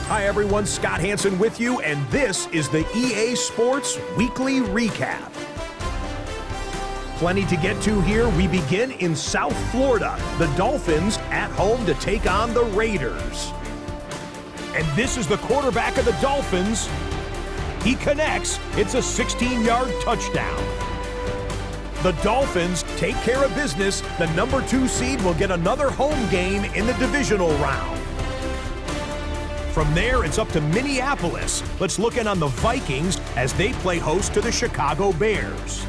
Hi everyone, Scott Hansen with you, and this is the EA Sports Weekly Recap. Plenty to get to here. We begin in South Florida. The Dolphins at home to take on the Raiders. And this is the quarterback of the Dolphins. He connects. It's a 16-yard touchdown. The Dolphins take care of business. The number 2 seed will get another home game in the divisional round. From there, it's up to Minneapolis. Let's look in on the Vikings as they play host to the Chicago Bears.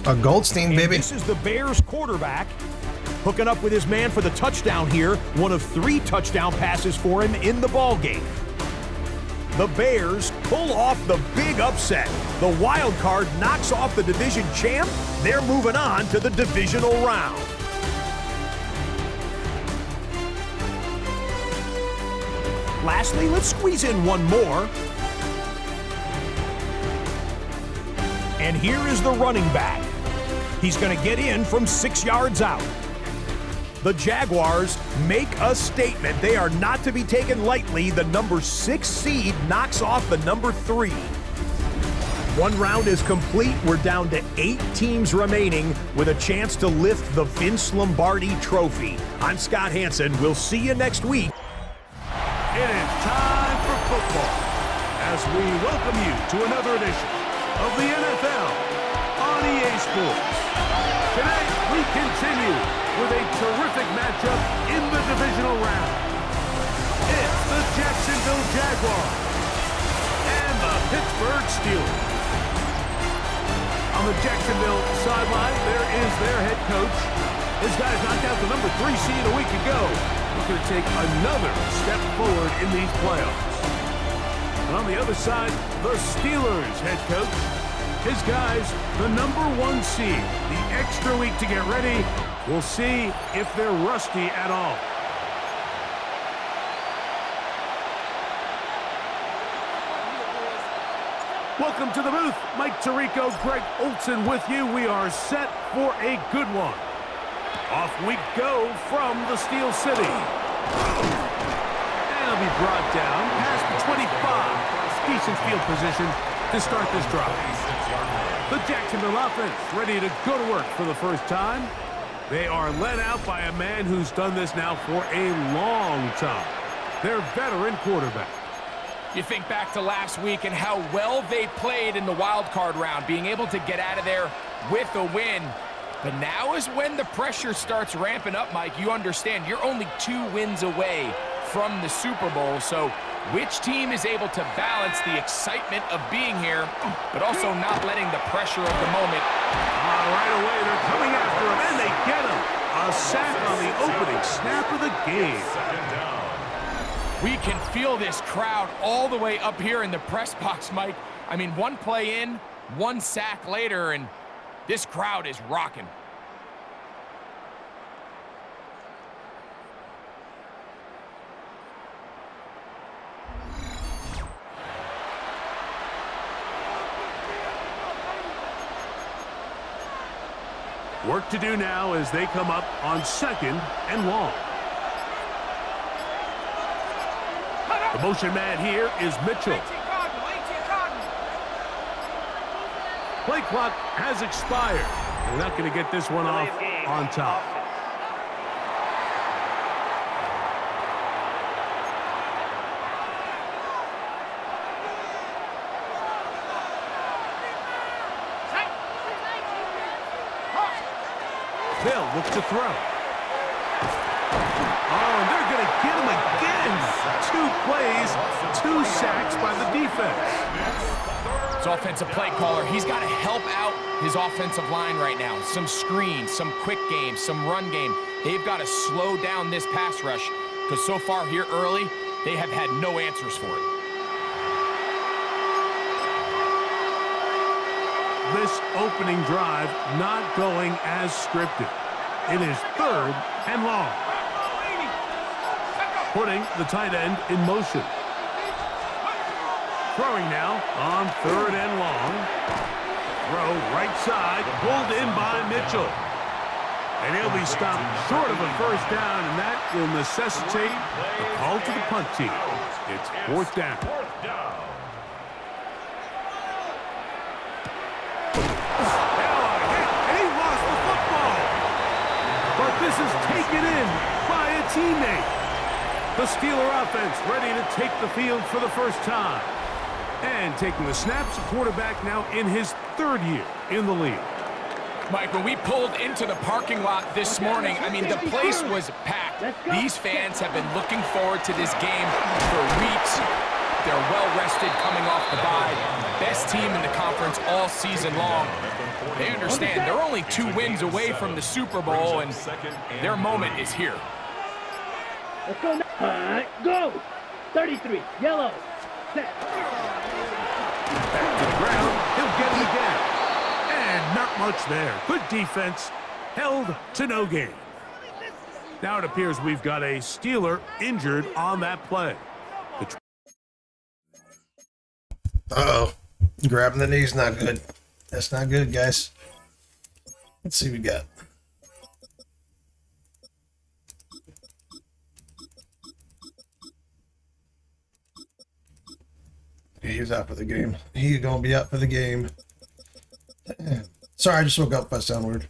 A Goldstein, and baby. This is the Bears quarterback hooking up with his man for the touchdown here. One of 3 touchdown passes for him in the ballgame. The Bears pull off the big upset. The wild card knocks off the division champ. They're moving on to the divisional round. Lastly, let's squeeze in one more. And here is the running back. He's going to get in from 6 yards out. The Jaguars make a statement. They are not to be taken lightly. The number 6 seed knocks off the number 3. One round is complete. We're down to 8 teams remaining with a chance to lift the Vince Lombardi Trophy. I'm Scott Hansen. We'll see you next week. It is time for football as we welcome you to another edition of the NFL on EA Sports. Today, we continue with a terrific matchup in the divisional round. It's the Jacksonville Jaguars and the Pittsburgh Steelers. On the Jacksonville sideline, there is their head coach. This guy's knocked out the number 3 seed a week ago. He's going to take another step forward in these playoffs. And on the other side, the Steelers head coach. His guys, the number 1 seed, the extra week to get ready. We'll see if they're rusty at all. Welcome to the booth. Mike Tirico, Greg Olson with you. We are set for a good one. Off we go from the Steel City. And it'll be brought down past the 25. Decent field position to start this drive. The Jacksonville offense ready to go to work for the first time. They are led out by a man who's done this now for a long time. Their veteran quarterback. You think back to last week and how well they played in the wild card round, being able to get out of there with a win. But now is when the pressure starts ramping up, Mike. You understand you're only 2 wins away from the Super Bowl. So which team is able to balance the excitement of being here, but also not letting the pressure of the moment? Right away, they're coming after him, and they get him. A sack on the opening snap of the game. We can feel this crowd all the way up here in the press box, Mike. I mean, 1 play in, 1 sack later, and this crowd is rocking. Work to do now as they come up on 2nd and long. The motion man here is Mitchell. Play clock has expired. They're not going to get this one off on top. They'll look to throw. Oh, and they're going to get him again. 2 plays, 2 sacks by the defense. His offensive play caller, he's got to help out his offensive line right now. Some screens, some quick games, some run game. They've got to slow down this pass rush because so far here early, they have had no answers for it. This opening drive not going as scripted. It is 3rd and long. Putting the tight end in motion. Throwing now on 3rd and long. Throw right side, pulled in by Mitchell. And he'll be stopped short of a first down, and that will necessitate a call to the punt team. It's fourth down. And he lost the football. But this is taken in by a teammate. The Steeler offense ready to take the field for the first time. And taking the snaps, the quarterback now in his third year in the league. Mike, when we pulled into the parking lot this morning, I mean, the place was packed. These fans have been looking forward to this game for weeks. They're well-rested coming off the bye. Best team in the conference all season long. They understand they're only 2 wins away from the Super Bowl, and their moment is here. Let's go now. All right, go. 33, yellow. Set. Back to the ground. He'll get it again. And not much there. Good defense. Held to no gain. Now it appears we've got a Steeler injured on that play. Uh-oh. Grabbing the knee's not good. That's not good, guys. Let's see what we got. He's out for the game. He's going to be out for the game. Sorry, I just woke up. If I sound weird.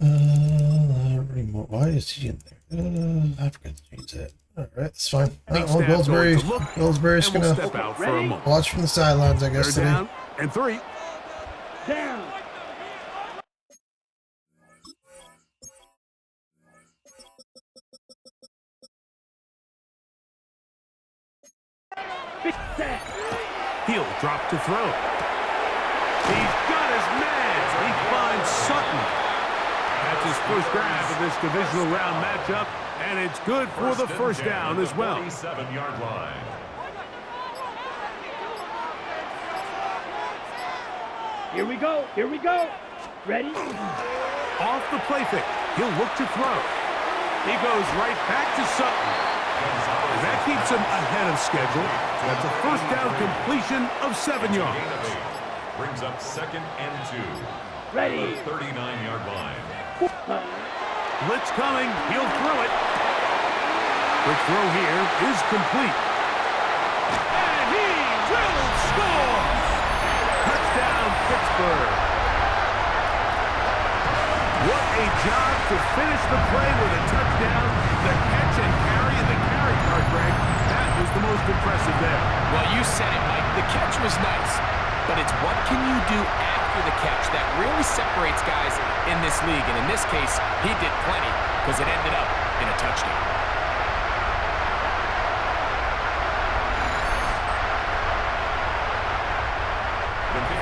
Remote. Why is he in there? I forgot to change that. All right, that's fine. Well, Goldsberry's going to step out for a moment. watch from the sidelines, I guess, They're today. down and 3. Down. Set. He'll drop to throw. He's got his man. He finds Sutton. That's his first grab of this divisional round matchup, and it's good for the first down as well. 47-yard line. Here we go. Here we go. Ready? Off the play fake. He'll look to throw. He goes right back to Sutton. And that keeps him ahead of schedule. That's a first down completion of 7 yards. Brings up 2nd and 2. Ready. 39-yard line. Blitz coming. He'll throw it. The throw here is complete. And he will score. Touchdown, Pittsburgh. What a job to finish the play with a touchdown. The catch and carry in the carry card, Greg. That was the most impressive there. Well, you said it, Mike. The catch was nice, but it's what can you do after the catch that really separates guys in this league. And in this case, he did plenty because it ended up in a touchdown.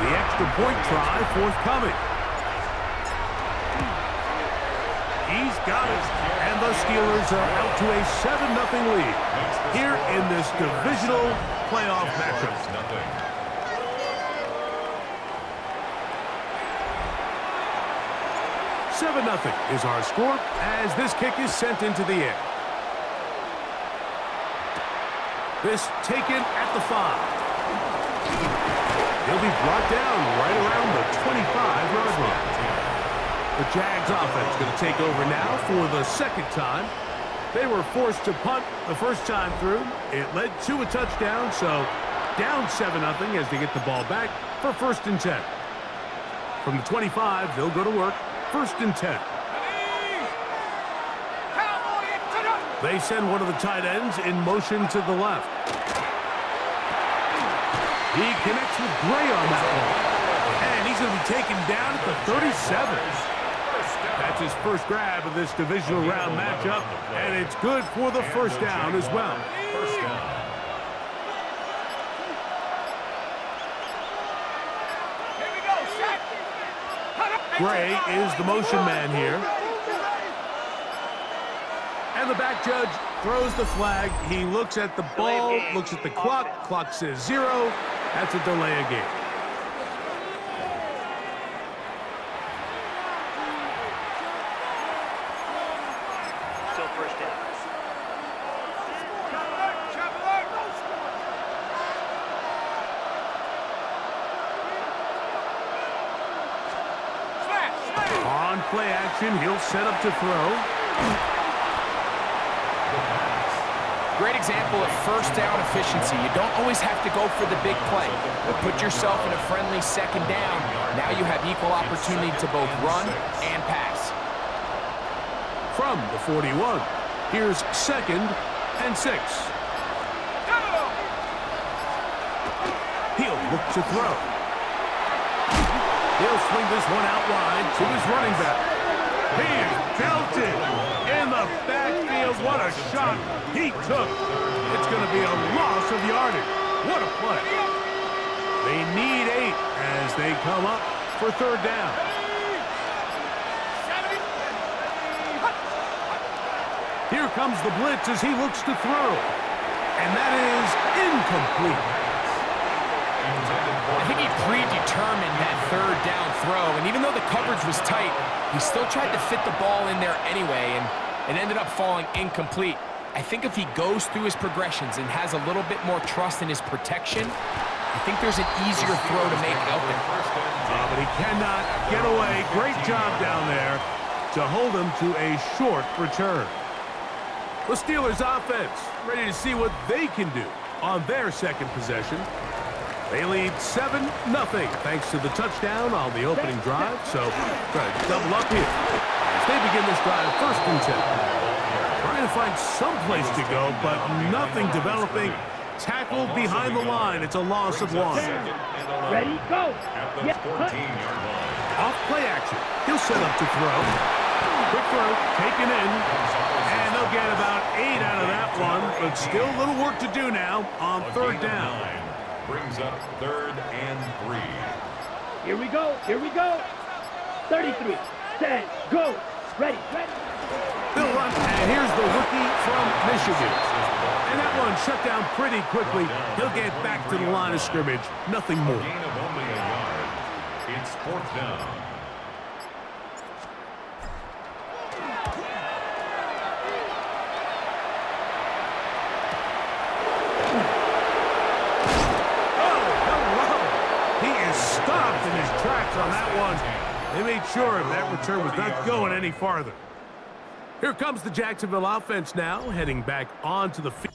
The extra point try forthcoming. He's got it, and the Steelers are out to a 7-0 lead here in this divisional playoff matchup. 7-0 is our score as this kick is sent into the air. This taken at the 5. He'll be brought down right around the 25-yard line. The Jags offense going to take over now for the second time. They were forced to punt the first time through. It led to a touchdown, so down 7-0 as they get the ball back for 1st and 10. From the 25, they'll go to work. 1st and 10. They send one of the tight ends in motion to the left. He connects with Gray on that one. And he's going to be taken down at the 37. That's his first grab of this divisional round matchup, and it's good for the first down as well. First down. Gray is the motion man here. And the back judge throws the flag. He looks at the ball, looks at the clock. Clock says 0. That's a delay of game. Still first down. play action. He'll set up to throw. Great example of first down efficiency. You don't always have to go for the big play, but put yourself in a friendly second down. Now you have equal opportunity to both run and pass. From the 41, here's 2nd and 6. He'll look to throw. He'll swing this one out wide to his running back. He is belted in the backfield. What a shot he took. It's going to be a loss of yardage. What a play. They need 8 as they come up for 3rd down. Here comes the blitz as he looks to throw. And that is incomplete. I think he predetermined that 3rd down throw, and even though the coverage was tight, he still tried to fit the ball in there anyway, and it ended up falling incomplete. I think if he goes through his progressions and has a little bit more trust in his protection, I think there's an easier throw to make out there. But he cannot get away. Great job down there to hold him to a short return. The Steelers offense ready to see what they can do on their 2nd possession. They lead 7-0 thanks to the touchdown on the opening drive. So try to double up here as they begin this drive 1st and 10. Trying to find some place to go, but nothing developing. Tackled behind the line. It's a loss of 1. Ready, go. At the 14-yard line. Off play action. He'll set up to throw. Quick throw, taken in. And they'll get about 8 out of that one, but still a little work to do now on 3rd down. Brings up 3rd and 3. Here we go. Here we go. 33, 10, go. Ready, ready. They'll run, and here's the rookie from Michigan. And that one shut down pretty quickly. He'll get back to the line of scrimmage. Nothing more. Gain of only a yard. It's 4th down. Stopped in his tracks on that one. They made sure that return was not going any farther. Here comes the Jacksonville offense now, heading back onto the field.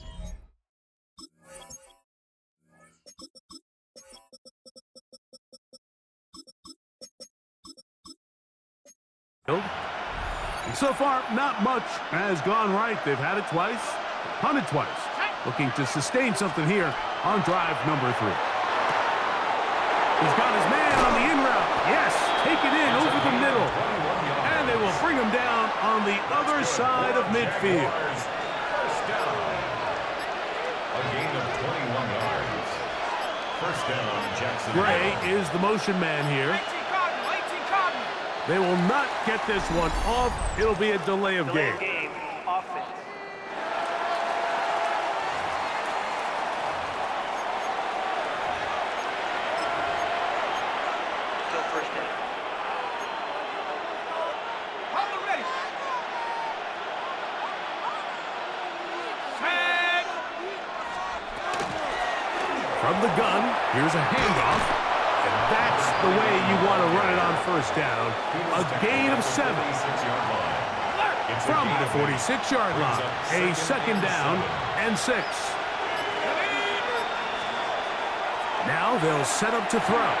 And so far, not much has gone right. They've had it twice, punted twice. Looking to sustain something here on drive number 3. He's got his man on the in route. Yes, take it in over the middle. And they will bring him down on the other side of midfield. First down. A gain of 21 yards. First down, Jacksonville. Gray is the motion man here. They will not get this one off. It'll be a delay of game. Offense. From the gun, here's a handoff, and that's the way you want to run it on 1st down. A gain of 7. From the 46-yard line, a 2nd down and 6. Now they'll set up to throw.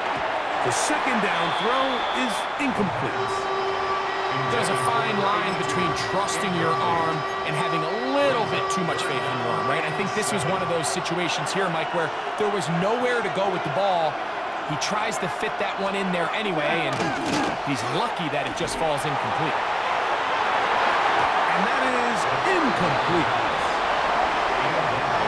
The 2nd down throw is incomplete. There's a fine line between trusting your arm and having a little bit too much faith in your arm, right? I think this was one of those situations here, Mike, where there was nowhere to go with the ball. He tries to fit that one in there anyway, and he's lucky that it just falls incomplete. And that is incomplete.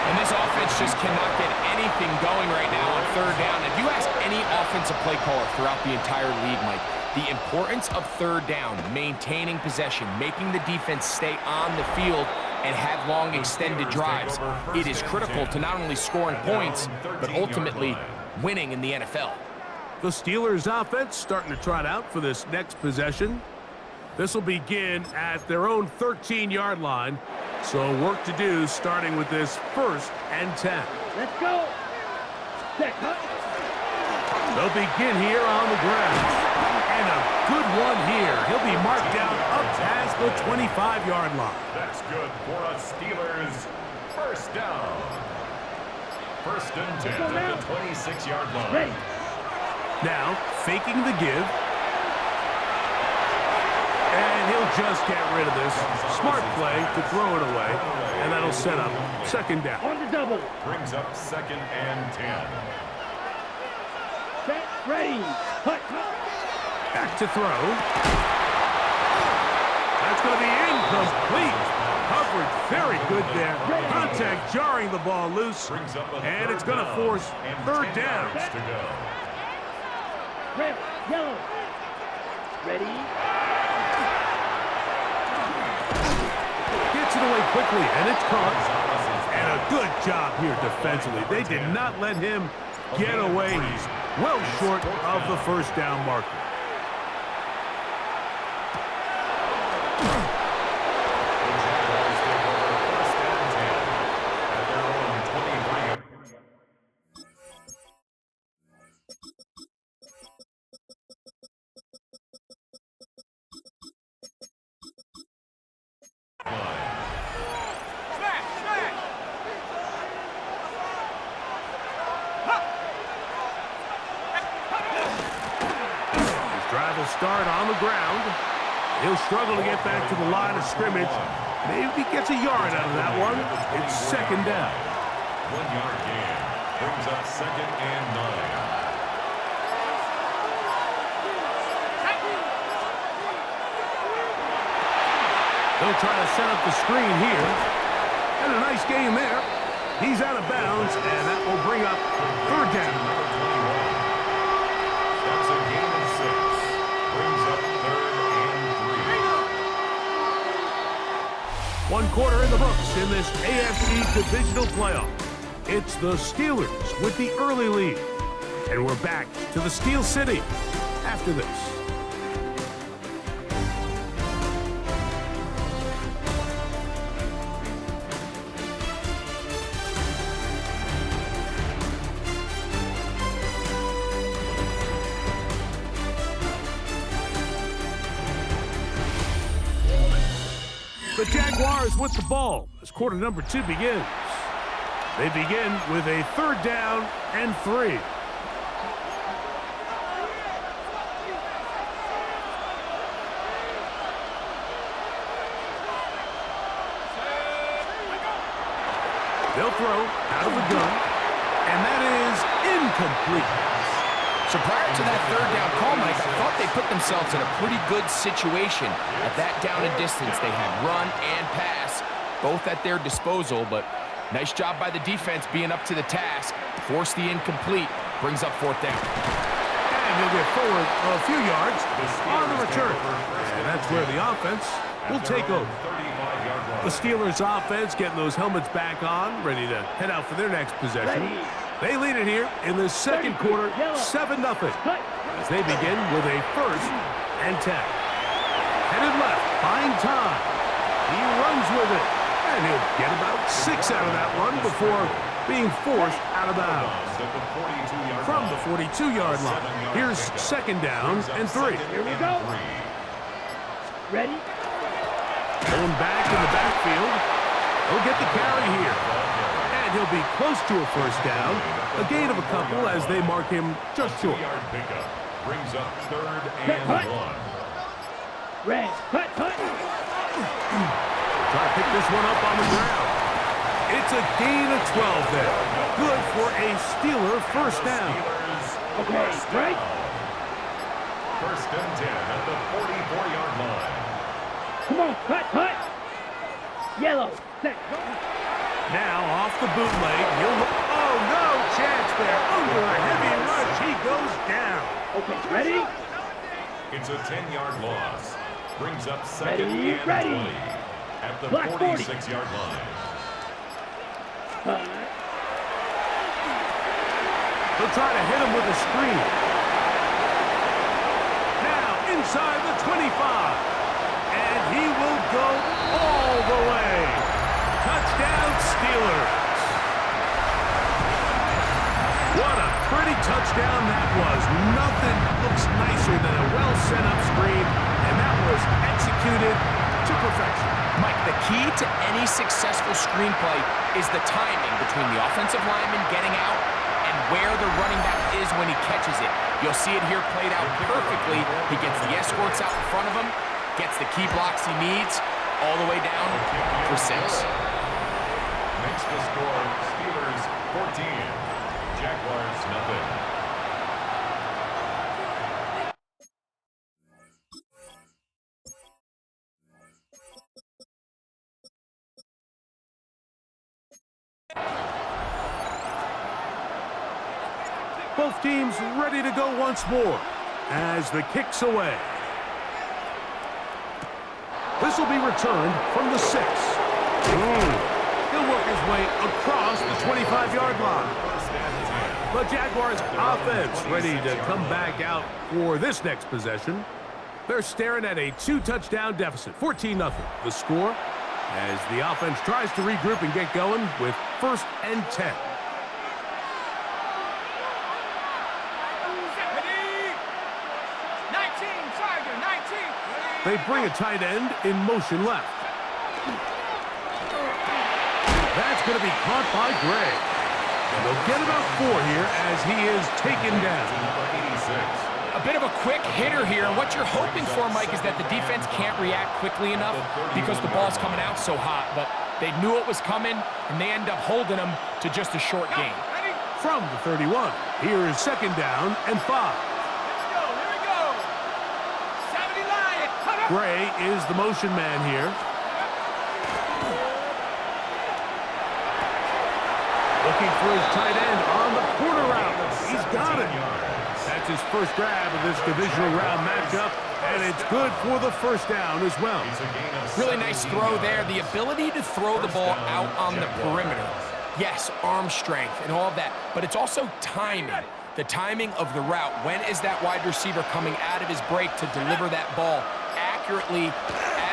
And this offense just cannot get anything going right now on 3rd down. If you ask any offensive play caller throughout the entire league, Mike, the importance of 3rd down, maintaining possession, making the defense stay on the field and have long extended drives, it is critical to not only scoring points, but ultimately winning in the NFL. The Steelers offense starting to trot out for this next possession. This will begin at their own 13-yard line. So work to do starting with this 1st and 10. Let's go. Set, huh? They'll begin here on the ground. And a good one here. He'll be marked down up past the 25-yard line. That's good for a Steelers first down. First and 10 at the 26-yard line. Ready. Now, faking the give. And he'll just get rid of this. Smart play to throw it away. And that'll set up second down. On the double. Brings up second and 10. Set. Ready. Cut. Back to throw. That's going to be incomplete. Coverage very good there. Contact jarring the ball loose. And it's going to force third down. To go. Red. Yellow. Ready. Gets it away quickly, and it's caught. And a good job here defensively. They did not let him get away. He's well short of the first down marker. Start on the ground. He'll struggle to get back to the line of scrimmage. Maybe he gets a yard out of that one. It's second down. 1 yard gain. Brings up second and 9. They'll try to set up the screen here. And a nice game there. He's out of bounds, and that will bring up third down. That's a gain of 6. Brings up third and 3. 1 quarter in the books in this AFC Divisional playoff. It's the Steelers with the early lead. And we're back to the Steel City after this. The Jaguars with the ball as quarter number 2 begins. They begin with a third down and 3. They'll throw out of the gun, and that is incomplete. So prior to that third down call, Mike, I thought they put themselves in a pretty good situation. At that down and distance, they had run and pass, both at their disposal, but nice job by the defense being up to the task. Force the incomplete, brings up fourth down. And he'll get forward a few yards on the return. And that's where the offense will take over. The Steelers offense getting those helmets back on, ready to head out for their next possession. They lead it here in the second quarter, 7-0, as they begin with a first and 10. Headed left, buying time. He runs with it, and he'll get about 6 out of that one before being forced out of bounds. From the 42-yard line, here's second down and 3. Here we go. Ready? Going back in the backfield. He'll get the carry here. He'll be close to a first down. A gain of a couple as they mark him just short. 2-yard pickup brings up third and 1. Red, cut. Try to pick this one up on the ground. It's a gain of 12 there. Good for a Steeler first down. Okay, right. First and 10 at the 44-yard line. Come on, cut. Yellow, set. Now off the bootleg, oh, no chance there. Under a heavy rush, he goes down. Okay, ready? It's a 10-yard loss. Brings up second and 20 at the Black 46-yard line. They'll try to hit him with a screen. Now inside the 25. And he will go all the way. Touchdown, Steelers. What a pretty touchdown that was. Nothing looks nicer than a well executed to perfection. Mike, the key to any successful screenplay is the timing between the offensive lineman getting out and where the running back is when he catches it. You'll see it here played out perfectly. He gets the escorts out in front of him, gets the key blocks he needs, all the way down for 6. Makes the score Steelers 14, Jaguars nothing. Both teams ready to go once more as the kick's away. This will be returned from the 6. He'll work his way across the 25-yard line. The Jaguars offense ready to come back out for this next possession. They're staring at a 2-touchdown deficit, 14-0. The score as the offense tries to regroup and get going with 1st and 10. They bring a tight end in motion left. That's going to be caught by Gray. And they'll get about 4 here as he is taken down. A bit of a quick hitter here. What you're hoping for, Mike, is that the defense can't react quickly enough because the ball's coming out so hot. But they knew it was coming, and they end up holding them to just a short gain. From the 31, here is 2nd down and 5. Gray is the motion man here. Looking for his tight end on the corner route. He's got it. That's his first grab of this divisional round matchup, and it's good for the 1st down as well. Really nice throw there. The ability to throw the ball out on the perimeter. Yes, arm strength and all of that, but it's also timing. The timing of the route. When is that wide receiver coming out of his break to deliver that ball accurately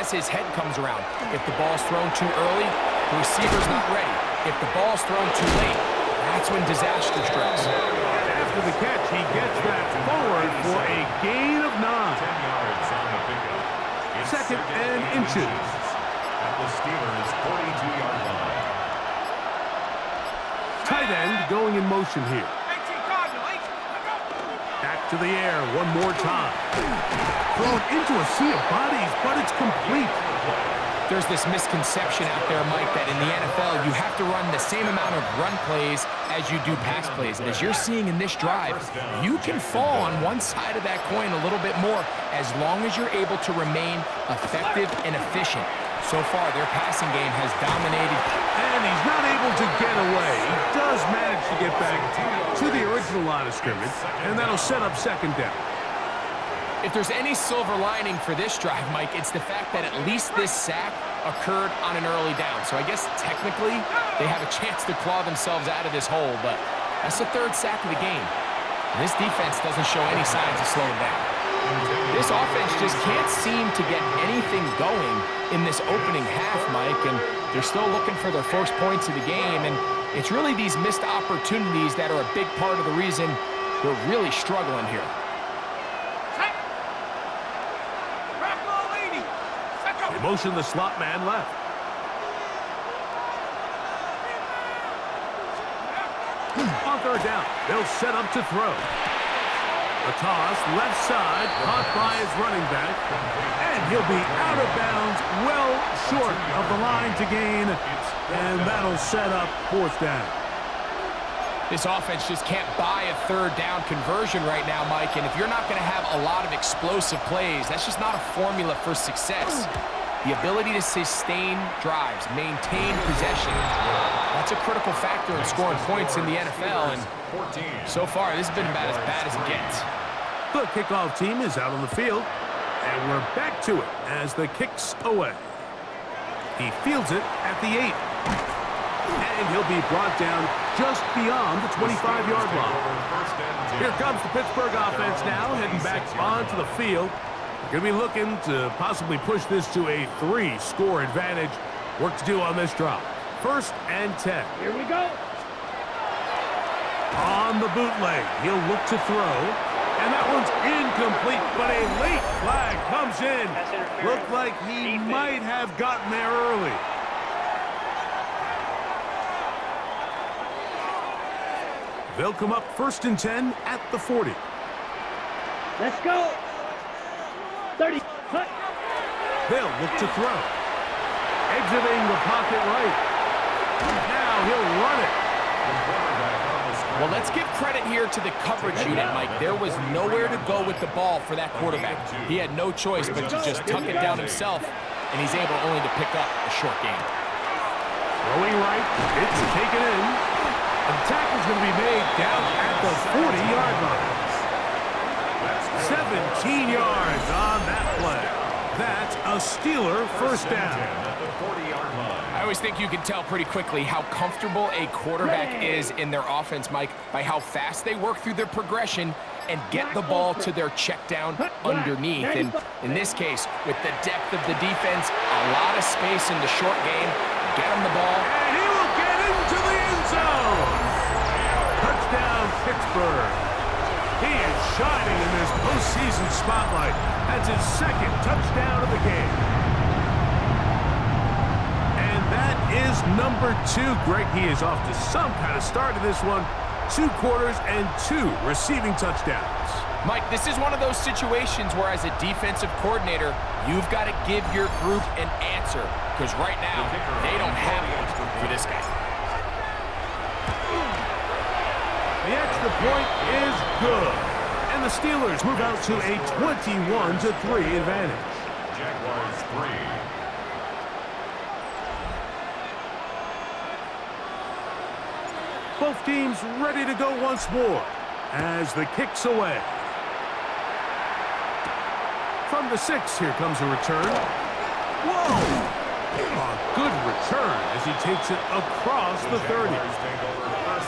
as his head comes around? If the ball's thrown too early, the receiver's not ready. If the ball's thrown too late, that's when disaster strikes. After the catch, he gets that forward for a gain of 9. 10 yards on the pickup. 2nd and inches. At the Steelers' 42-yard line. Tight end going in motion here. Back to the air one more time. Thrown into a sea of bodies, but it's complete. There's this misconception out there, Mike, that in the NFL you have to run the same amount of run plays as you do pass plays. And as you're seeing in this drive, you can fall on one side of that coin a little bit more as long as you're able to remain effective and efficient. So far, their passing game has dominated. And he's not able to get away. He does manage to get back to the original line of scrimmage, and that'll set up 2nd down. If there's any silver lining for this drive, Mike, it's the fact that at least this sack occurred on an early down. So I guess technically they have a chance to claw themselves out of this hole, but that's the 3rd sack of the game. And this defense doesn't show any signs of slowing down. This offense just can't seem to get anything going in this opening half, Mike, and they're still looking for their first points of the game, and it's really these missed opportunities that are a big part of the reason we're really struggling here. They motion the slot man left. On 3rd down, they'll set up to throw. A toss, left side, caught by his running back, and he'll be out of bounds, well short of the line to gain, and that'll set up 4th down. This offense just can't buy a 3rd down conversion right now, Mike, and if you're not going to have a lot of explosive plays, that's just not a formula for success. The ability to sustain drives, maintain possession, that's a critical factor in scoring points in the NFL, and so far this has been about as bad as it gets. The kickoff team is out on the field, and we're back to it as the kick's away. He fields it at the 8. And he'll be brought down just beyond the 25-yard line. Here comes the Pittsburgh offense now, heading back onto the field. They're going to be looking to possibly push this to a 3-score advantage. Work to do on this drop. 1st and 10. Here we go. On the bootleg, he'll look to throw. And that one's incomplete, but a late flag comes in. Looked like he might have gotten there early. They'll come up 1st and 10 at the 40. Let's go. 30. Hut. They'll look to throw. Exiting the pocket right. Now he'll run it. Well, let's give credit here to the coverage unit, Mike. There was nowhere to go with the ball for that quarterback. He had no choice but to just tuck it down himself, and he's able only to pick up a short gain. Throwing right, it's taken in. And the tackle's going to be made down at the 40-yard line. 17 yards on that play. That's a Steeler first down. I always think you can tell pretty quickly how comfortable a quarterback is in their offense, Mike, by how fast they work through their progression and get the ball to their check down underneath. And in this case, with the depth of the defense, a lot of space in the short game, get him the ball. And he will get into the end zone. Touchdown, Pittsburgh. He is shining in this postseason spotlight. That's his 2nd touchdown of the game. And that is number 2. Greg, he is off to some kind of start in this one. 2 quarters and 2 receiving touchdowns. Mike, this is one of those situations where as a defensive coordinator, you've got to give your group an answer. Because right now, they don't have one for this guy. The extra point is good. And the Steelers move out to a 21-3 advantage. Jaguars 3. Both teams ready to go once more as the kick's away. From the 6, here comes a return. Whoa! A good return as he takes it across the 30.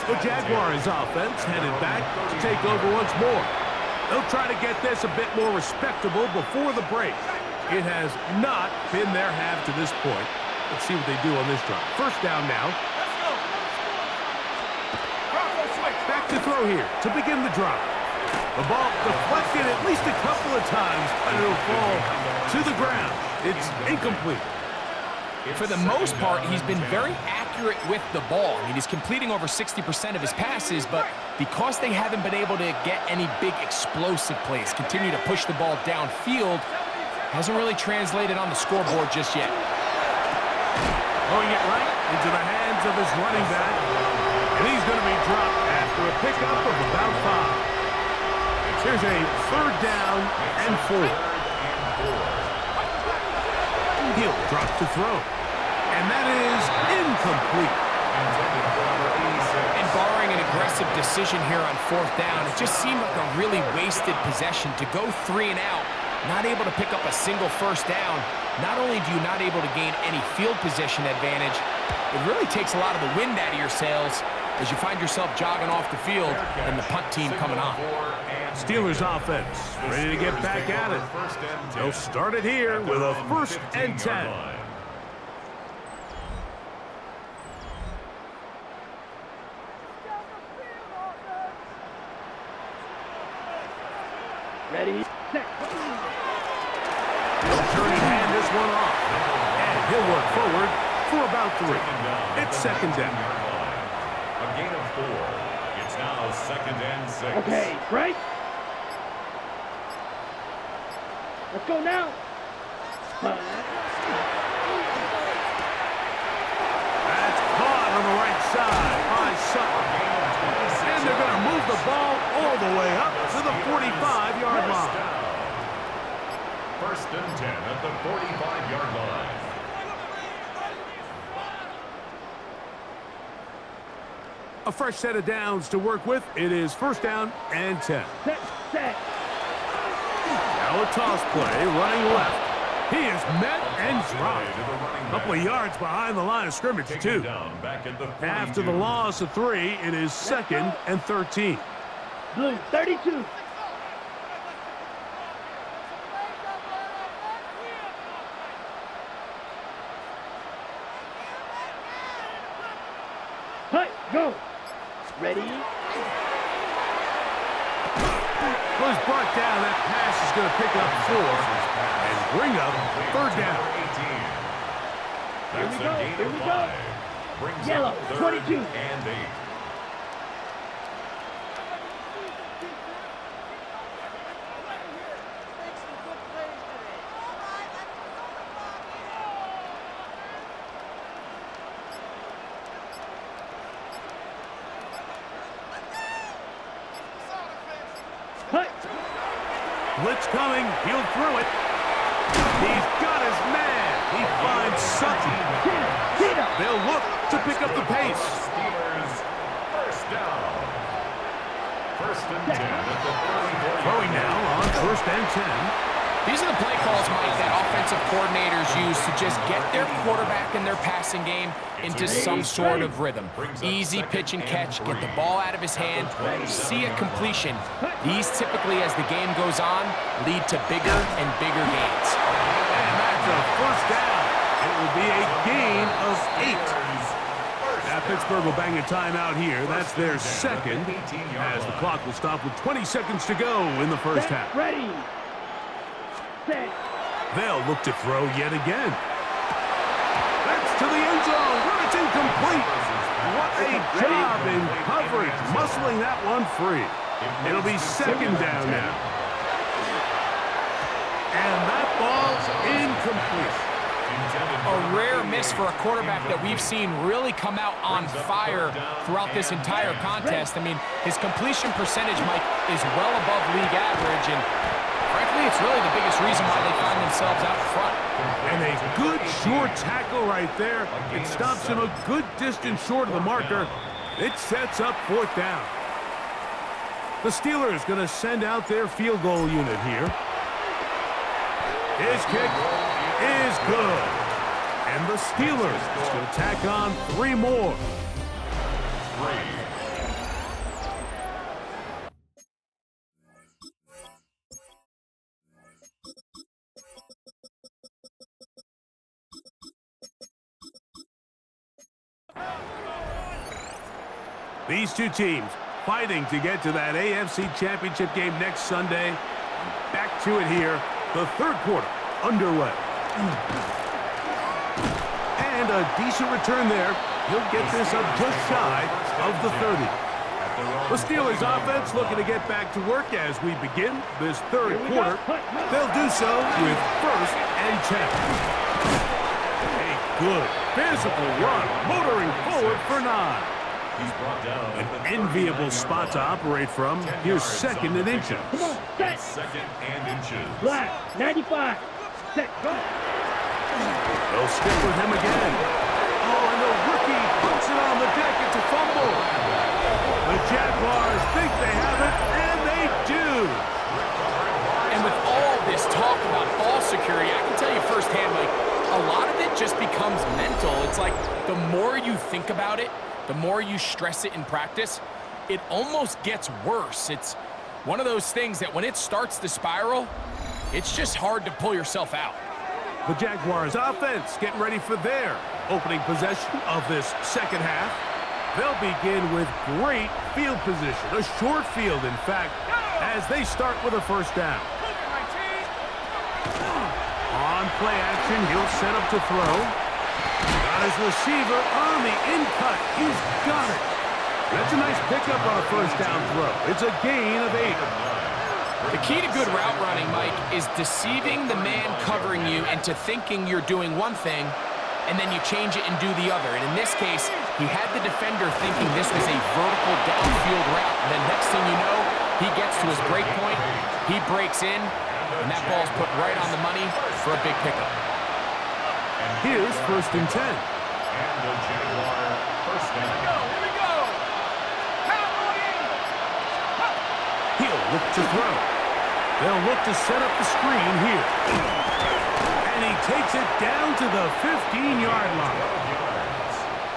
The Jaguars offense headed back to take over once more. They'll try to get this a bit more respectable before the break. It has not been their half to this point. Let's see what they do on this drive. First down now. Back to throw here to begin the drive. The ball deflected at least a couple of times, and it'll fall to the ground. It's incomplete. For the most part, he's been very accurate with the ball. I mean, he's completing over 60% of his passes, but because they haven't been able to get any big explosive plays, continue to push the ball downfield, hasn't really translated on the scoreboard just yet. Throwing it right into the hands of his running back, and he's going to be dropped after a pickup of about 5. Here's a 3rd down and 4. He'll drop to throw. And that is incomplete. And barring an aggressive decision here on 4th down, it just seemed like a really wasted possession to go 3 and out, not able to pick up a single first down. Not only do you not able to gain any field position advantage, it really takes a lot of the wind out of your sails as you find yourself jogging off the field and the punt team coming on. Steelers offense ready to get back at it. They'll start it here with a 1st and 10. Ready, set. He'll turn and hand this one off. And he'll work forward for about 3. It's 2nd down. A gain of 4. It's now 2nd and 6. Okay, right. Let's go now. That's caught on the right side by Sutton. And they're going to move the ball all the way up to the 45-yard line. 1st and 10 at the 45-yard line. A fresh set of downs to work with. It is 1st down and 10. Set, set. Now a toss play, running left. He is met and dropped. A couple of yards behind the line of scrimmage, too. After the loss of 3, it is 2nd and 13. Blue, 32. Hut, go. Ready. Well, is brought down. That pass is going to pick up 4 and bring up 3rd down. That's a gain of 5. Brings Yellow, up 3rd 22. and 8. Hut. Blitz coming. He'll throw it. He's got his man. He finds Sutton. They'll look to pick up the pace. Steelers, 1st down. 1st and 10 at the 34. Throwing now on 1st and 10. These are the play calls, Mike, that offensive coordinators use to just get their quarterback and their passing game into some sort of rhythm. Easy pitch and catch, get the ball out of his hand, see a completion. These typically, as the game goes on, lead to bigger and bigger gains. And that's a 1st down. It will be a gain of 8. Now Pittsburgh will bang a timeout here. That's their 2nd, as the clock will stop with 20 seconds to go in the 1st half. Ready. Set. They'll look to throw yet again. That's to the end zone, but it's incomplete. What a job in coverage, muscling that one free. It'll be 2nd down now. And that ball's incomplete. A rare miss for a quarterback that we've seen really come out on fire throughout this entire contest. I mean, his completion percentage, Mike, is well above league average, and frankly, it's really the biggest reason why they find themselves out front. And a good short tackle right there. It stops him a good distance short of the marker. It sets up 4th down. The Steelers going to send out their field goal unit here. His kick is good. And the Steelers will tack on 3 more. These two teams fighting to get to that AFC Championship game next Sunday. Back to it here. The 3rd quarter underway. And a decent return there. He'll get this up just shy of the 30. The Steelers offense looking to get back to work as we begin this 3rd quarter. They'll do so with 1st and 10. A good physical run, motoring forward for 9. An enviable spot to operate from. Here's 2nd and inches. Come on, set. 2nd and inches. Black, 95. Set, go. They'll stick with him again. Oh, and the rookie puts it on the deck. It's a fumble. The Jaguars think they have it, and they do. And with all this talk about ball security, I can tell you firsthand, Mike, a lot of it just becomes mental. It's like the more you think about it, the more you stress it in practice, it almost gets worse. It's one of those things that when it starts to spiral, it's just hard to pull yourself out. The Jaguars offense getting ready for their opening possession of this 2nd half. They'll begin with great field position, a short field, in fact, as they start with a 1st down. On play action, he'll set up to throw. Got his receiver on the in-cut. He's got it. That's a nice pickup on a 1st down throw. It's a gain of 8. The key to good route running, Mike, is deceiving the man covering you into thinking you're doing one thing, and then you change it and do the other. And in this case, he had the defender thinking this was a vertical downfield route. And then next thing you know, he gets to his break point, he breaks in, and that ball's put right on the money for a big pickup. Here's 1st and 10. And the Jaguar 1st down. Here we go. He'll look to throw. They'll look to set up the screen here. And he takes it down to the 15-yard line.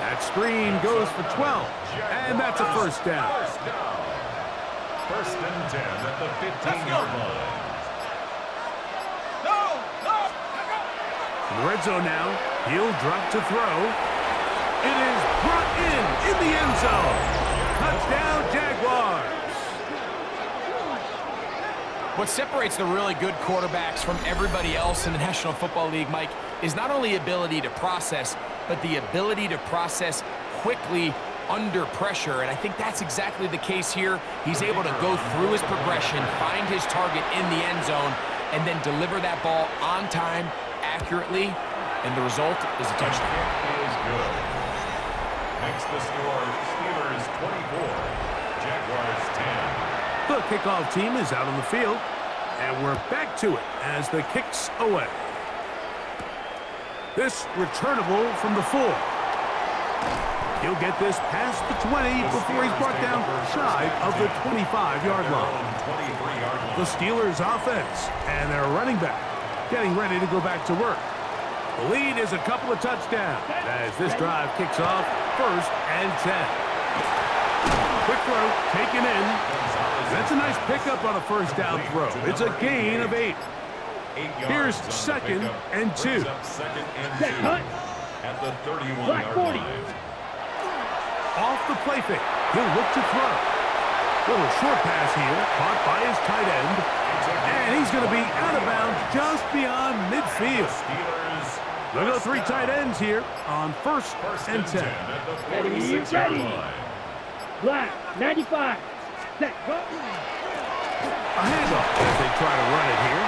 That screen goes for 12. And that's a 1st down. 1st and 10 at the 15-yard line. In the red zone now, he'll drop to throw. It is brought in the end zone. Touchdown, Jaguars. What separates the really good quarterbacks from everybody else in the National Football League, Mike, is not only ability to process, but the ability to process quickly under pressure, and I think that's exactly the case here. He's able to go through his progression, find his target in the end zone, and then deliver that ball on time, accurately, and the result is a touchdown. Kick is good. Makes the score Steelers 24, Jaguars 10. The kickoff team is out on the field, and we're back to it as the kick's away. This returnable from the 4. He'll get this past the 20 before he's brought down shy of the 25-yard line. The Steelers offense and their running back getting ready to go back to work. The lead is a couple of touchdowns as this drive kicks off 1st and 10. Quick throw taken in. That's a nice pickup on a first down throw. It's a gain of 8. Here's 2nd and 2. At the 31-yard line. Off the play fake. He'll look to throw. Little short pass here, caught by his tight end. And he's going to be out of bounds just beyond midfield. They'll go 3 tight ends here on 1st and 10. Ready. Black, 95. Set, go. A handoff as they try to run it here.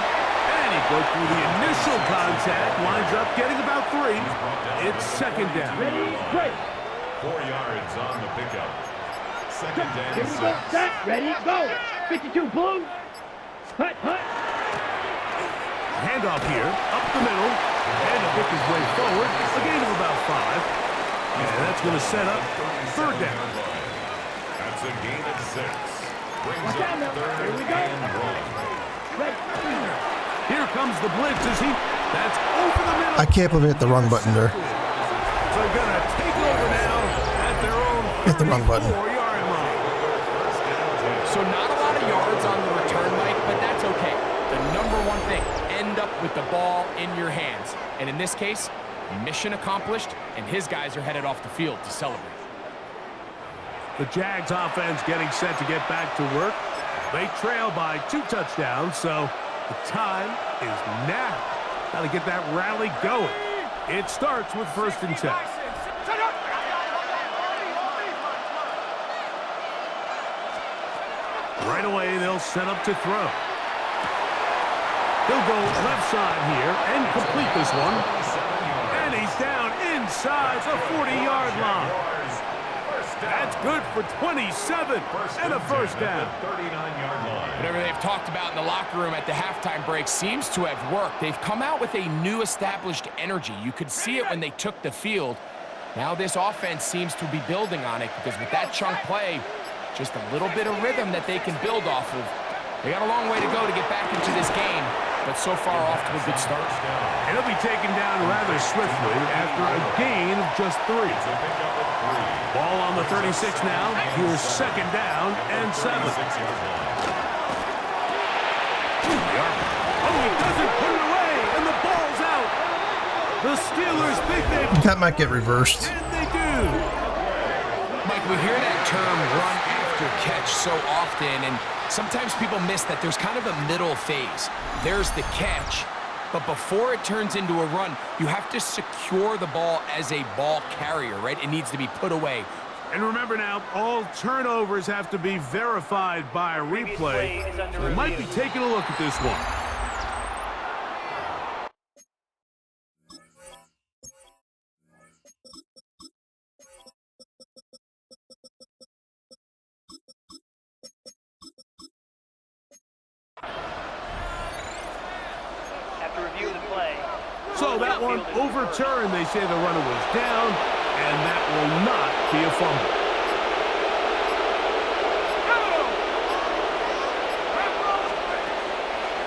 And he broke through the initial contact, winds up getting about 3. It's 2nd down. Ready, break. 4 yards on the pickup. 2nd Here and we go. 6. Set, ready, go. 52, blue. Hut. Handoff here, up the middle. And to pick his way forward. A gain of about 5. And that's going to set up 3rd down. That's a gain of 6. Brings Watch out up now. 3rd Here we go. and 1. Ready. Here comes the blitz as that's over the middle. I can't believe I hit the wrong button there. So they're going to take over now at their own Hit the wrong button. 34-yard line. So not a lot of yards on the return, Mike, but that's okay. The number one thing, end up with the ball in your hands. And in this case, mission accomplished, and his guys are headed off the field to celebrate. The Jags offense getting set to get back to work. They trail by 2 touchdowns, so the time is now. Got to get that rally going. It starts with 1st and 10. Right away, they'll set up to throw. He'll go left side here and complete this one. And he's down inside the 40-yard line. That's good for 27 and a 1st down. 39-yard line. Whatever they've talked about in the locker room at the halftime break seems to have worked. They've come out with a new established energy. You could see it when they took the field. Now this offense seems to be building on it because with that chunk play, just a little bit of rhythm that they can build off of. They got a long way to go to get back into this game, but so far off to a good start. And he'll be taken down rather swiftly after a gain of just 3. Ball on the 36 now. Here's 2nd down and 7. Oh, he doesn't put it away, and the ball's out. The Steelers think they've... That might get reversed. And they do. Mike, we hear that term run after catch so often, and sometimes people miss that there's kind of a middle phase. There's the catch, but before it turns into a run, you have to secure the ball as a ball carrier, right? It needs to be put away. And remember now, all turnovers have to be verified by a replay. So they might be taking a look at this one. After review of the play. So that one overturned. They say the runner was down, and that will not be a fumble.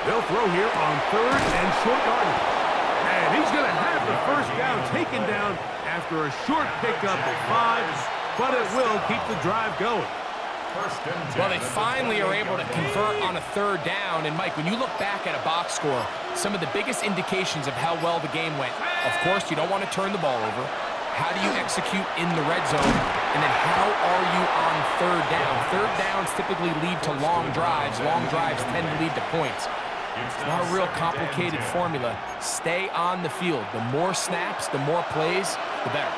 They'll throw here on 3rd and short yardage. And he's going to have the 1st down taken down after a short pickup of 5, but it will keep the drive going. Well, they finally are able to convert on a 3rd down. And, Mike, when you look back at a box score, some of the biggest indications of how well the game went, of course, you don't want to turn the ball over. How do you execute in the red zone? And then how are you on third down? Third downs typically lead to long drives. Long drives tend to lead to points. It's not a real complicated formula. Stay on the field. The more snaps, the more plays, the better.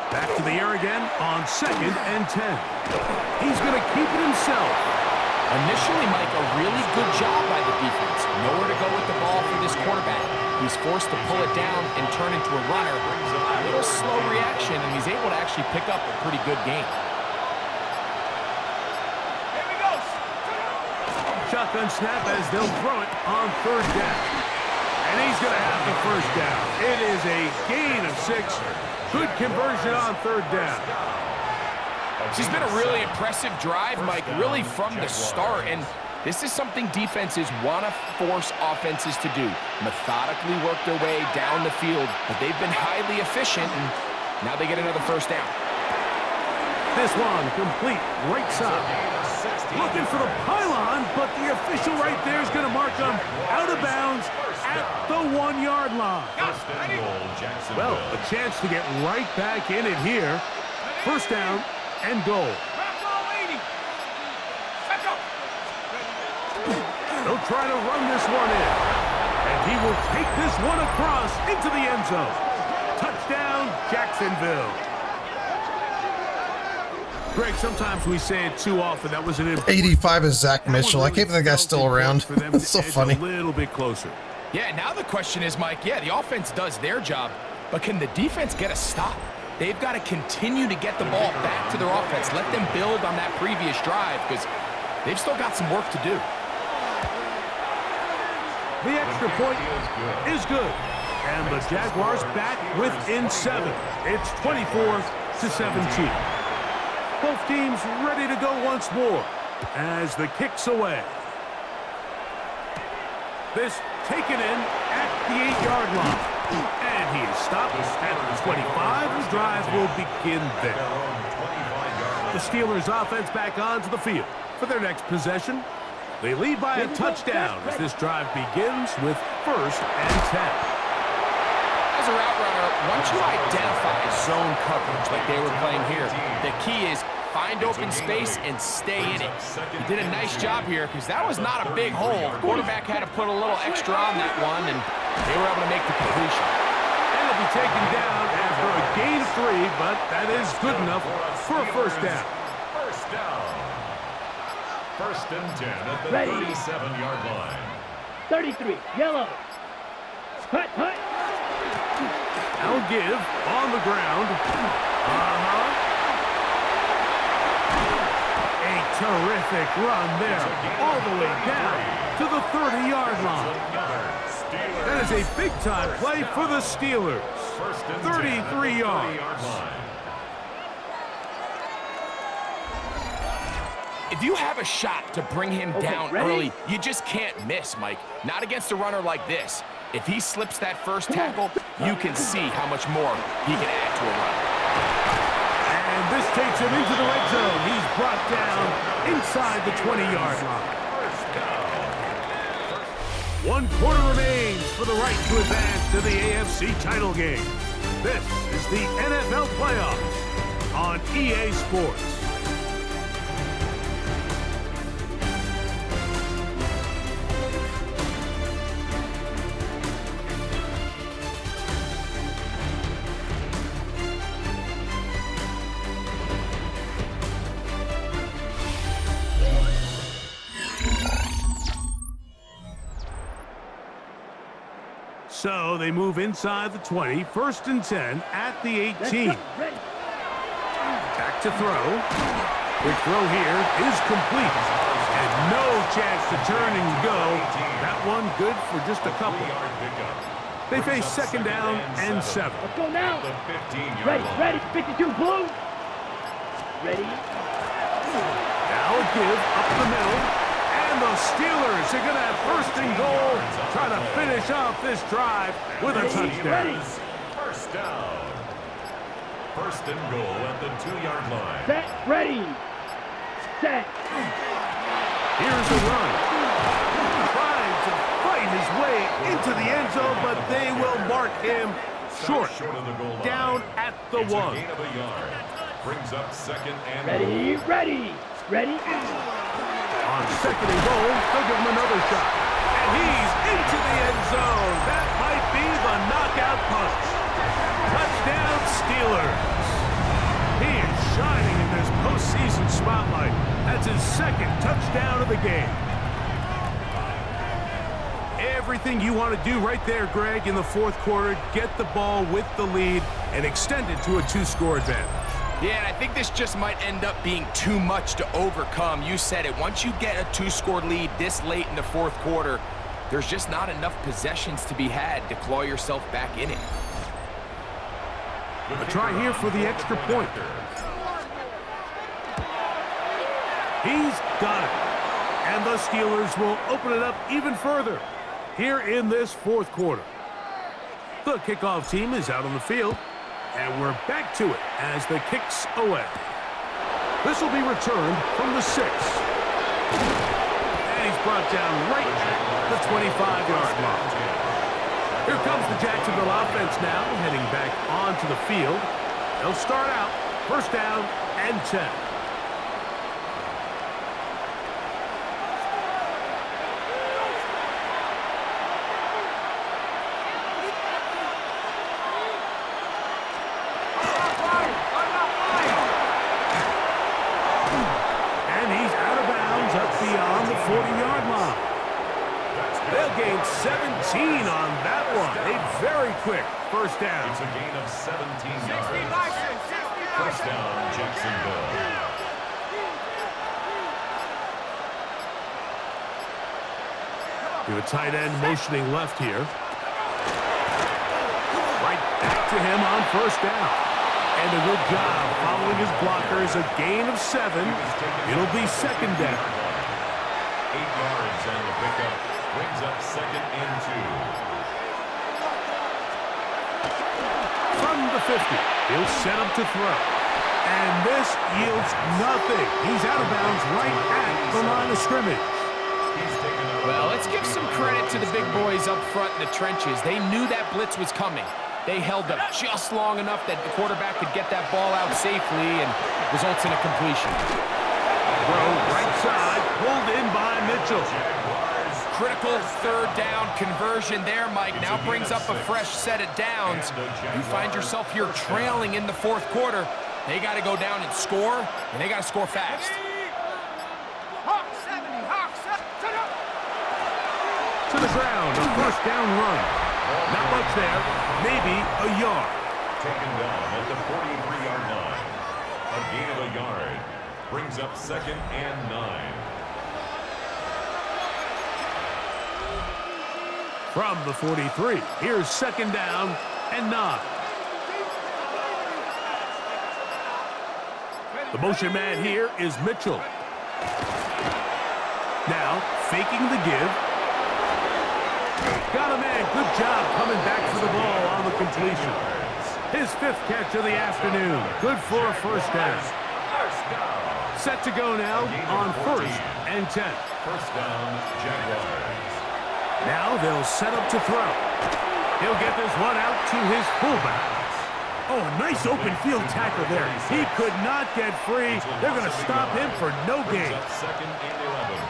Back to the air again on 2nd and 10. He's going to keep it himself. Initially, Mike, a really good job by the defense. Nowhere to go with the ball for this quarterback. He's forced to pull it down and turn into a runner. A little slow reaction, and he's able to actually pick up a pretty good game. Shotgun snap as they'll throw it on 3rd down. And he's going to have the 1st down. It is a gain of 6. Good conversion on 3rd down. This has been a really impressive drive, Mike, really from the start. And this is something defenses want to force offenses to do. Methodically work their way down the field, but they've been highly efficient, and now they get another 1st down. This one complete right side. Looking for the pylon, but the official right there is going to mark them out of bounds at the 1-yard line. Well, a chance to get right back in it here. 1st down and goal. They'll try to run this one in. And he will take this one across into the end zone. Touchdown, Jacksonville. Greg, sometimes we say it too often. That was an 85 is Zach Mitchell. I can't believe that guy's still around. It's so funny. A little bit closer. Yeah, now the question is, Mike, yeah, the offense does their job, but can the defense get a stop? They've got to continue to get the ball back to their offense. Let them build on that previous drive because they've still got some work to do. The extra point is good. And the Jaguars back within 7. It's 24-17. Both teams ready to go once more as the kick's away. This taken in at the 8-yard line. And he is stopped at the 25. The drive will begin there. The Steelers offense back onto the field for their next possession. They lead by a touchdown as this drive begins with 1st and 10. As a route runner, once you identify zone coverage like they were playing here, the key is find open space and stay in it. He did a nice job here because that was not a big hole. The quarterback had to put a little extra on that one, and they were able to make the completion. And it'll be taken down after a gain of 3, but that is good enough for a 1st down. 1st down. 1st and 10 at the 37-yard line. 33, yellow. Hut, hut. Now give on the ground. A terrific run there, all the way down to the 30-yard line. That is a big-time play for the Steelers. 33 yards. If you have a shot to bring him down early, you just can't miss, Mike. Not against a runner like this. If he slips that first tackle, you can see how much more he can add to a run. And this takes him into the red zone. He's brought down inside the 20-yard line. 1 quarter remains for the right to advance to the AFC title game. This is the NFL playoffs on EA Sports. So they move inside the 20, 1st and 10 at the 18. Back to throw. Quick throw here is complete. And no chance to turn and go. That one good for just a couple. They face 2nd down and 7. Let's go now. Ready, 52 blue. Ready. Now a give up the middle. And the Steelers are going to have 1st and goal. Try to finish off this drive with a touchdown. 1st down. 1st and goal at the 2-yard line. Set, ready. Set. Here's a run. Trying to fight his way into the end zone, but they will mark him short. Down at the 1. Gain of a yard. Brings up second and Ready. On second and goal, they'll give him another shot. And he's into the end zone. That might be the knockout punch. Touchdown, Steelers. He is shining in this postseason spotlight. That's his second touchdown of the game. Everything you want to do right there, Greg, in the fourth quarter, get the ball with the lead and extend it to a 2-score advantage. Yeah, and I think this just might end up being too much to overcome. You said it. Once you get a 2-score lead this late in the fourth quarter, there's just not enough possessions to be had to claw yourself back in it. A try here for the extra point. He's got it. And the Steelers will open it up even further here in this fourth quarter. The kickoff team is out on the field, and we're back to it as the kick's away. This will be returned from the 6. And he's brought down right at the 25-yard line. Here comes the Jacksonville offense now, heading back onto the field. They'll start out first down and 10. And he's out of bounds up beyond the 40-yard line. They'll gain 17 on that one. A very quick first down. It's a gain of 17 yards. First down, Jacksonville. We have a tight end motioning left here. Right back to him on first down. And a good job following his blockers. A gain of 7. It'll be second down. 8 yards on the pickup. Brings up second and 2. From the 50, he'll set up to throw. And this yields nothing. He's out of bounds right at the line of scrimmage. Well, let's give some credit to the big boys up front in the trenches. They knew that blitz was coming. They held up just long enough that the quarterback could get that ball out safely and results in a completion. Throw right side, pulled in by Mitchell. Critical third down conversion there, Mike. Now brings up a fresh set of downs. You find yourself here trailing in the fourth quarter. They got to go down and score, and they got to score fast. To the ground, a first down run. Not much there, maybe a yard. Taken down at the 43-yard line. A gain of a yard. Brings up second and 9. From the 43, here's second down and 9. The motion man here is Mitchell. Now, faking the give. Got a man, good job coming back for the ball on the completion. His 5th catch of the afternoon. Good for a first down. Set to go now on first and 10. First down, Jaguars. Now they'll set up to throw. He'll get this one out to his fullback. Oh, a nice open field tackle there. He could not get free. They're going to stop him for no gain. Second and 11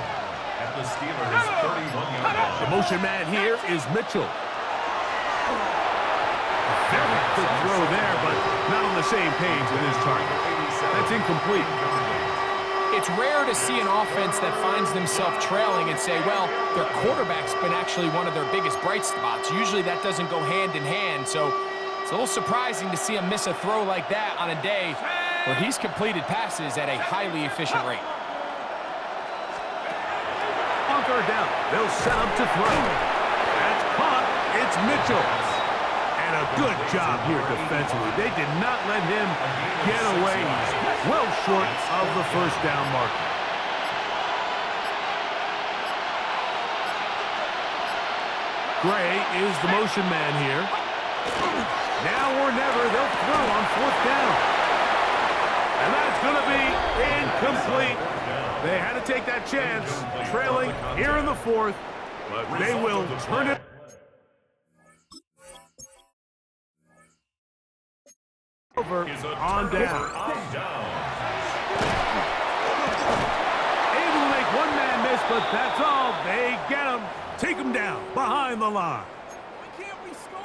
at the Steelers' 31-yard line. The motion man here is Mitchell. Very good throw there, but not on the same page with his target. That's incomplete. It's rare to see an offense that finds themselves trailing and say, well, their quarterback's been actually one of their biggest bright spots. Usually that doesn't go hand in hand, so it's a little surprising to see him miss a throw like that on a day where he's completed passes at a highly efficient rate. On third down, they'll set up to throw. That's caught. It's Mitchell. And a good job here defensively. They did not let him get away. He's well short of the first down marker. Gray is the motion man here. Now or never, they'll throw on fourth down. And that's going to be incomplete. They had to take that chance, trailing here in the fourth, but they will turn it. turnover on down. Able to make one man miss, but that's all. They get him. Take him down behind the line.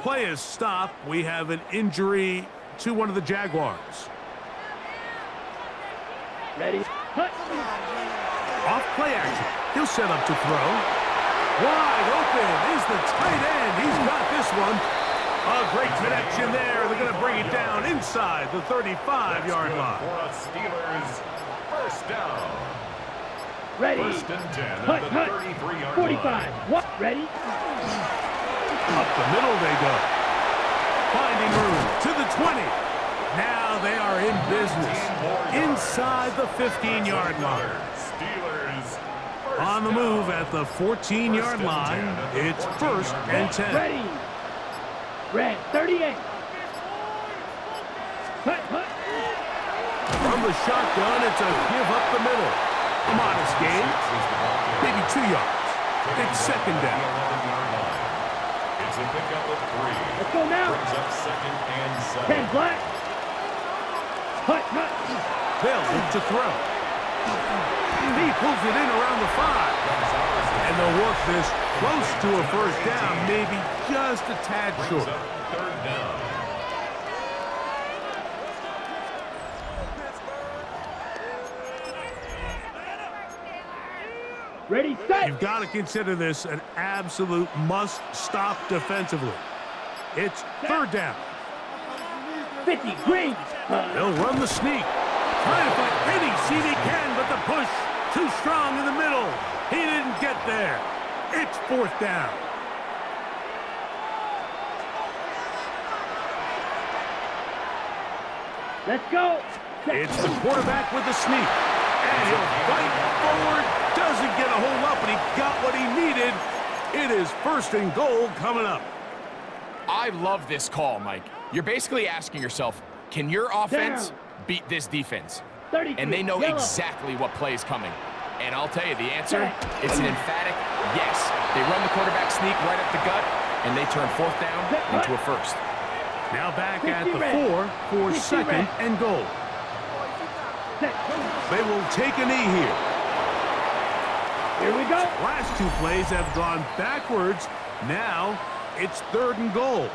Play is stopped. We have an injury to one of the Jaguars. Ready? Cut. Off play action. He'll set up to throw. Wide open is the tight end. He's got this one. A great connection there. They're going to bring it down inside the 35-yard line. For us Steelers, first down. Ready? First and 10 Cut, at the cut. 33-yard 45. line. What? Ready? Up the middle they go. Finding room to the 20. Now they are in business. Inside the 15-yard line. Steelers, On the move at the 14-yard line. It's first and 10. Ready? Red 38. Cut, cut. From the shotgun, it's a give up the middle. A modest gain. Maybe 2 yards. It's second down. It's a pickup of 3. Let's go now. Brings up second and 7. 10 black. Cut, cut. They'll look to throw. He pulls it in around the 5. And they'll work this close to a first down, maybe just a tad short. Third down. Ready, set. You've got to consider this an absolute must-stop defensively. It's third down. 50, green. They'll run the sneak. Trying to find any seat he can, but the push too strong in the middle. He didn't get there. It's fourth down. Let's go. Set. It's the quarterback with the sneak. And he'll fight forward. Doesn't get a hold up, and he got what he needed. It is first and goal coming up. I love this call, Mike. You're basically asking yourself, can your offense beat this defense? 33, And they know yellow. exactly what play is coming. And I'll tell you, the answer, it's an emphatic yes. They run the quarterback sneak right up the gut, and they turn fourth down into a first. Now back at the 4 for second and goal. Set. They will take a knee here. Here we go. Last 2 plays have gone backwards. Now it's third and goal.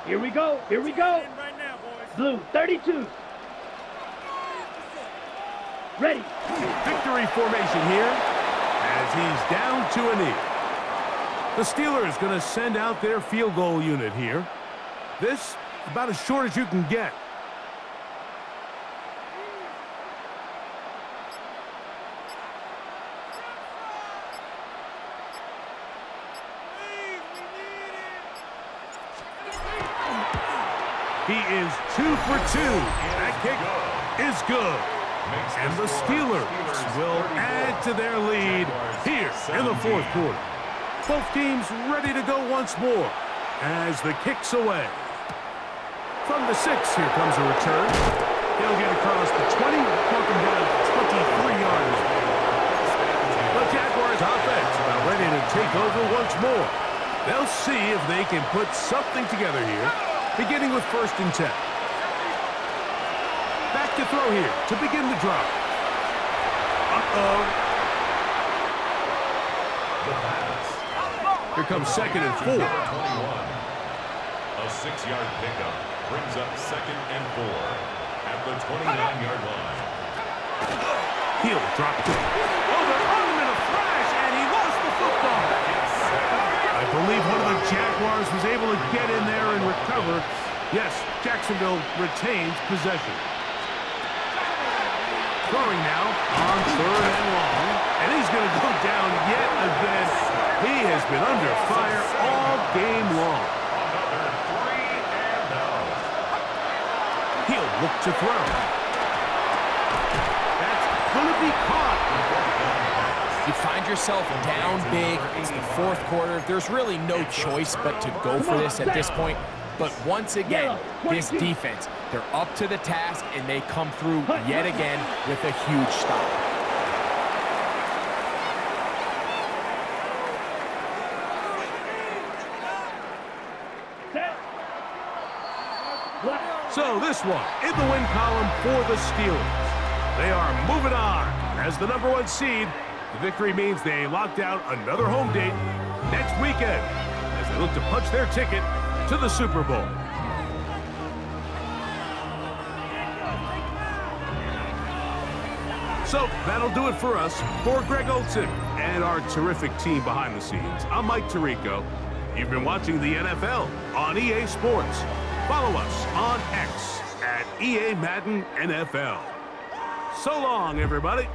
Here we go. Here we go. Blue 32. Ready. Victory formation here as he's down to a knee. The Steelers going to send out their field goal unit here. This about as short as you can get. He is 2 for 2. That kick is good. And the Steelers will add to their lead here in the fourth quarter. Both teams ready to go once more as the kick's away. From the 6, here comes a return. He'll get across the 20, knock him down 23 yards. The Jaguars offense about ready to take over once more. They'll see if they can put something together here, beginning with first and 10. Back to throw here to begin the drive. Here comes second and 4. 21. A 6-yard pickup brings up second and 4 at the 29-yard line. He'll drop to they're on him in a flash, and he lost the football. I believe one of the Jaguars was able to get in there and recover. Yes, Jacksonville retains possession. Throwing now on third and long, and he's going to go down yet again. He has been under fire all game long. Another 3 and out. He'll look to throw. That's going to be caught. You find yourself down big. It's the fourth quarter. There's really no choice but to go for this at this point. But once again, this defense, they're up to the task, and they come through yet again with a huge stop. So this one in the win column for the Steelers. They are moving on as the #1 seed. The victory means they locked down another home date next weekend as they look to punch their ticket to the Super Bowl. So that'll do it for us. For Greg Olson and our terrific team behind the scenes, I'm Mike Tirico. You've been watching the NFL on EA Sports. Follow us on X at EA Madden NFL. So long, everybody.